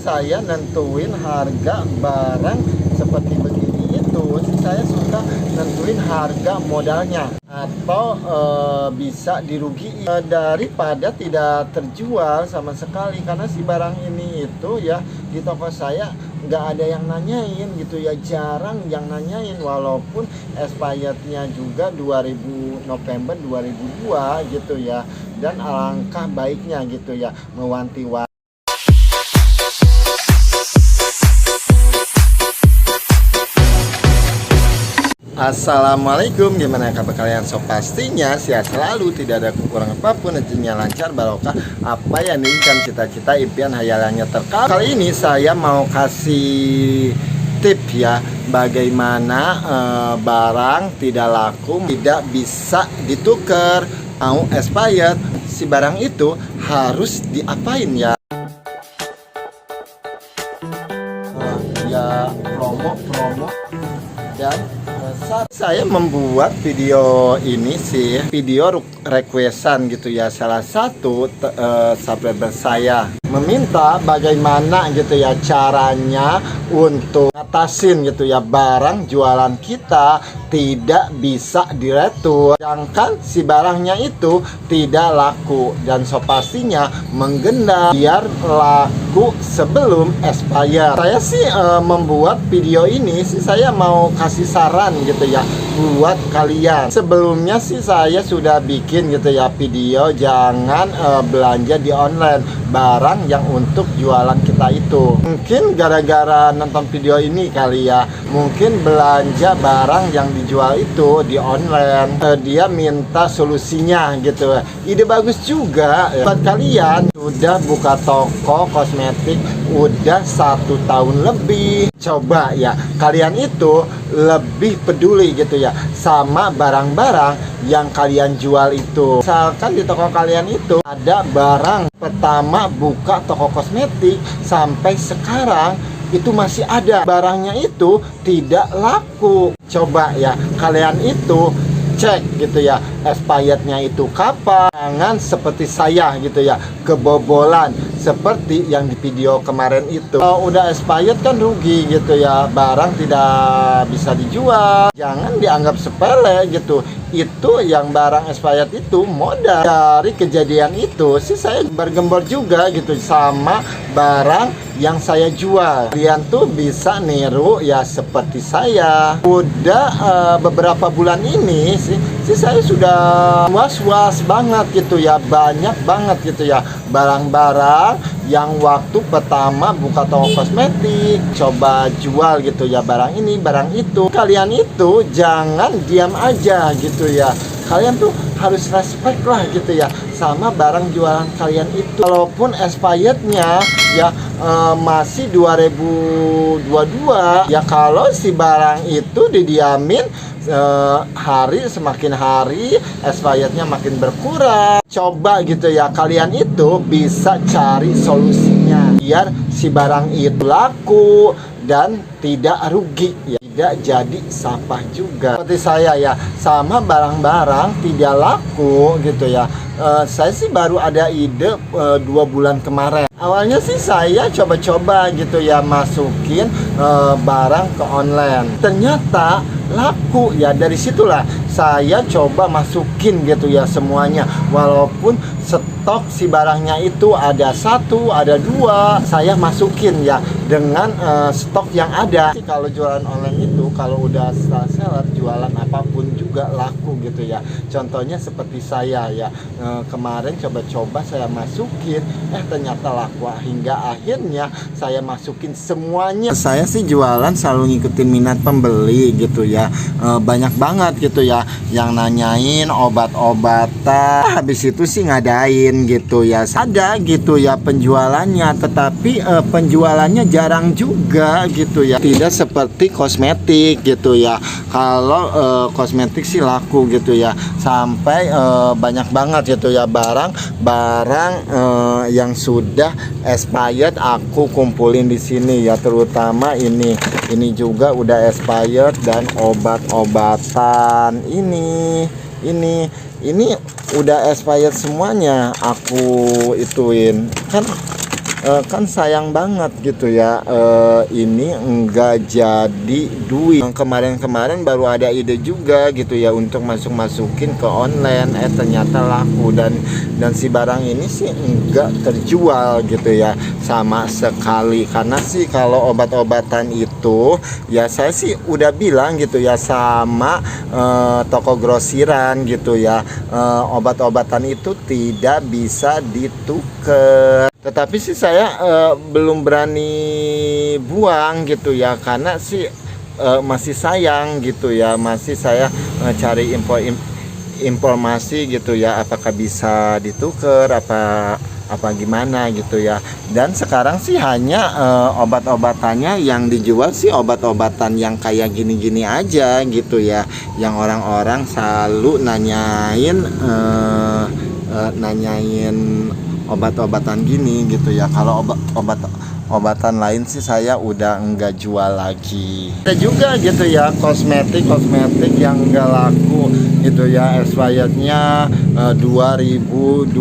saya nentuin harga barang seperti begini itu sih, saya suka nentuin harga modalnya atau bisa dirugi daripada tidak terjual sama sekali. Karena si barang ini itu ya di toko saya nggak ada yang nanyain gitu ya, jarang yang nanyain, walaupun expirednya juga 2000 November 2002 gitu ya. Dan alangkah baiknya gitu ya mewanti-wanti. Assalamualaikum, gimana kabar kalian? So pastinya sehat selalu, tidak ada kekurangan apapun, rezekinya lancar, barokah, apa yang diinginkan, cita-cita, impian, hayalannya terkabul. Kali ini saya mau kasih tip ya, bagaimana barang tidak laku, tidak bisa ditukar, mau expired, si barang itu harus diapain ya? Ya promo dan saat saya membuat video ini sih, video requestan gitu ya, salah satu subscriber saya meminta bagaimana gitu ya caranya untuk ngatasin gitu ya barang jualan kita tidak bisa diretur, sedangkan si barangnya itu tidak laku dan so pastinya menggenda biar laku sebelum expired. Saya sih membuat video ini sih, saya mau kasih saran gitu ya buat kalian. Sebelumnya sih saya sudah bikin gitu ya video jangan belanja di online barang yang untuk jualan kita itu. Mungkin gara-gara nonton video ini kali ya, mungkin belanja barang yang dijual itu di online, dia minta solusinya gitu. Ide bagus juga buat kalian sudah buka toko kosmetik udah 1 tahun lebih. Coba ya kalian itu lebih peduli gitu ya sama barang-barang yang kalian jual itu. Misalkan di toko kalian itu ada barang pertama buka toko kosmetik sampai sekarang itu masih ada barangnya itu tidak laku. Coba ya kalian itu cek gitu ya expirednya itu kapan. Jangan seperti saya gitu ya kebobolan seperti yang di video kemarin itu. Kalau udah expired kan rugi gitu ya, barang tidak bisa dijual. Jangan dianggap sepele gitu. Itu yang barang expired itu modal. Dari kejadian itu sih saya bergembor juga gitu sama barang yang saya jual. Kalian tuh bisa niru ya seperti saya. Udah beberapa bulan ini sih saya sudah was-was banget gitu ya, banyak banget gitu ya barang-barang yang waktu pertama buka toko kosmetik coba jual gitu ya, barang ini barang itu. Kalian itu jangan diam aja gitu ya, kalian tuh harus respect lah gitu ya sama barang jualan kalian itu. Walaupun expirednya ya masih 2022 ya, kalau si barang itu didiamin hari semakin hari expirednya makin berkurang. Coba gitu ya kalian itu bisa cari solusinya biar si barang itu laku dan tidak rugi ya, tidak jadi sampah juga seperti saya ya sama barang-barang tidak laku gitu ya. Saya sih baru ada ide 2 bulan kemarin. Awalnya sih saya coba-coba gitu ya masukin barang ke online, ternyata laku ya. Dari situlah saya coba masukin gitu ya semuanya, walaupun stok si barangnya itu ada 1, ada 2, saya masukin ya dengan stok yang ada. Kalau jualan online itu kalau udah seller jualan apapun juga laku gitu ya. Contohnya seperti saya ya, kemarin coba-coba saya masukin ternyata laku, hingga akhirnya saya masukin semuanya. Saya sih jualan selalu ngikutin minat pembeli gitu ya. Banyak banget gitu ya yang nanyain obat-obatan, habis itu sih ngadain gitu ya. Ada gitu ya penjualannya, tetapi penjualannya jarang juga gitu ya, tidak seperti kosmetik gitu ya. Kalau kosmetik sih laku gitu ya, sampai banyak banget gitu ya barang-barang yang sudah expired aku kumpulin di sini ya, terutama ini juga udah expired, dan obat-obatan ini udah expired semuanya aku ituin. Kan kan sayang banget gitu ya, ini enggak jadi duit. Kemarin-kemarin baru ada ide juga gitu ya untuk masukin ke online, ternyata laku, dan si barang ini sih enggak terjual gitu ya sama sekali. Karena sih kalau obat-obatan itu ya saya sih udah bilang gitu ya sama toko grosiran gitu ya, obat-obatan itu tidak bisa ditukar. Tetapi sih saya belum berani buang gitu ya, karena sih masih sayang gitu ya, masih saya cari informasi gitu ya, apakah bisa ditukar apa gimana gitu ya. Dan sekarang sih hanya obat-obatannya yang dijual sih obat-obatan yang kayak gini-gini aja gitu ya, yang orang-orang selalu nanyain obat-obatan gini gitu ya. Kalau obatan lain sih saya udah enggak jual lagi. Ada juga gitu ya kosmetik yang enggak laku gitu ya, expirednya 2022.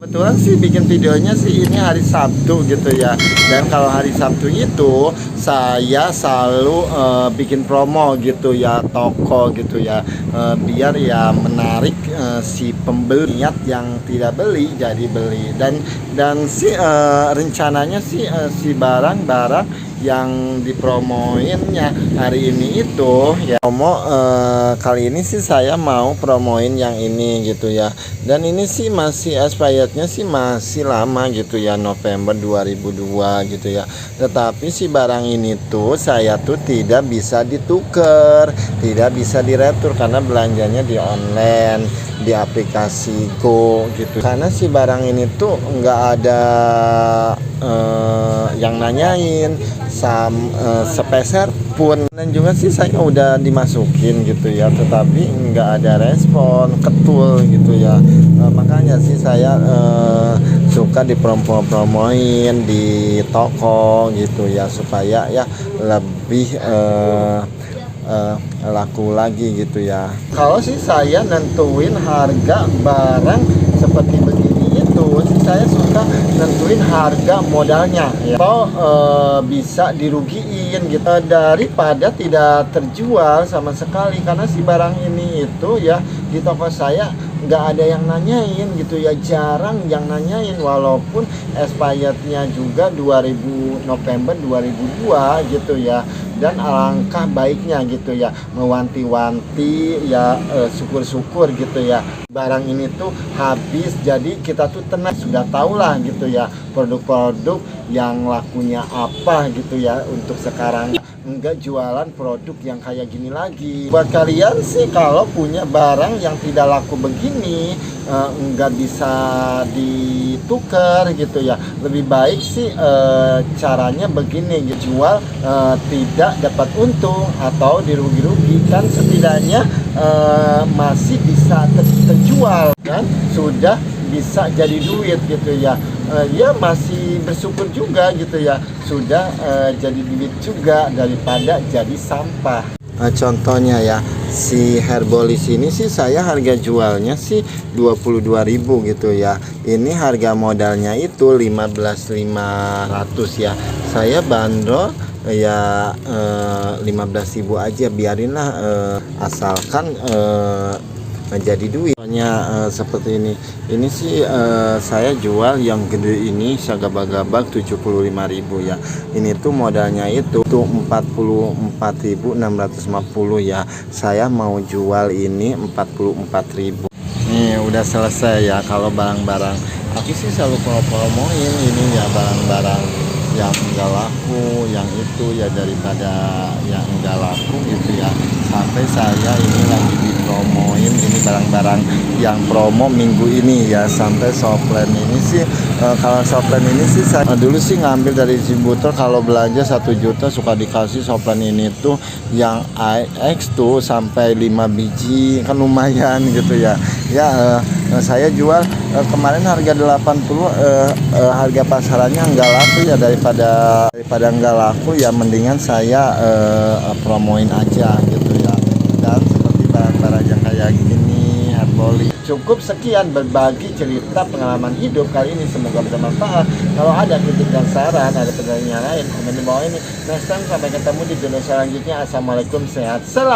Kebetulan sih bikin videonya sih ini hari Sabtu gitu ya, dan kalau hari Sabtu itu saya selalu bikin promo gitu ya, toko gitu ya, biar ya menarik si pembeli yang tidak beli jadi beli. Dan si rencananya sih si barang-barang yang dipromoinnya hari ini itu ya, promo kali ini sih saya mau promoin yang ini gitu ya. Dan ini sih masih expirednya sih masih lama gitu ya, November 2002 gitu ya. Tetapi si barang ini tuh saya tuh tidak bisa ditukar, tidak bisa diretur karena belanjanya di online, di aplikasi Go gitu. Karena si barang ini tuh nggak ada yang nanyain sepeser pun. Dan juga sih saya udah dimasukin gitu ya, tetapi nggak ada respon, ketul gitu ya. Makanya sih saya suka dipromoin di toko gitu ya, supaya ya lebih laku lagi gitu ya. Kalau sih saya nentuin harga barang seperti begini itu sih saya suka nentuin harga modalnya ya, atau bisa dirugiin gitu daripada tidak terjual sama sekali. Karena si barang ini itu ya di toko saya nggak ada yang nanyain gitu ya, jarang yang nanyain, walaupun expirednya juga November 2002 gitu ya. Dan alangkah baiknya gitu ya, mewanti-wanti ya, syukur-syukur gitu ya barang ini tuh habis, jadi kita tuh tenang, sudah tahu lah gitu ya produk-produk yang lakunya apa gitu ya. Untuk sekarang enggak jualan produk yang kayak gini lagi. Buat kalian sih kalau punya barang yang tidak laku begini, enggak bisa ditukar gitu ya, lebih baik sih caranya begini, jual tidak dapat untung atau dirugi-rugikan, setidaknya masih bisa terjual kan, sudah bisa jadi duit gitu ya. Ya masih bersyukur juga gitu ya, sudah jadi duit juga daripada jadi sampah. Contohnya ya, si Herbolis ini sih saya harga jualnya sih 22.000 gitu ya. Ini harga modalnya itu 15.500 ya. Saya bandrol ya 15.000 aja, biarinlah asalkan jadi duit. Soalnya seperti ini sih saya jual yang gede ini sagabagabag 75.000 ya. Ini tuh modalnya itu 44.650 ya. Saya mau jual ini 44.000. Nih udah selesai ya. Kalau barang-barang aku sih selalu promoin ini ya, barang-barang yang enggak laku, yang itu ya, daripada yang enggak laku gitu ya. Sampai saya ini lagi dipromoin ini barang-barang yang promo minggu ini ya, sampai soplen ini sih kalau soplen ini sih saya dulu sih ngambil dari distributor, kalau belanja 1 juta suka dikasih soplen ini tuh yang IX tuh sampai 5 biji, kan lumayan gitu ya. Ya saya jual kemarin harga 80, harga pasarannya enggak laku ya, daripada enggak laku ya mendingan saya promoin aja gitu ya. Dan seperti barang-barang yang kayak gini, Holy. Cukup sekian berbagi cerita pengalaman hidup kali ini, semoga bermanfaat. Kalau ada kritik dan saran, ada pertanyaan lain, komen di bawah ini. Next time sampai ketemu di video selanjutnya. Assalamualaikum, sehat selalu.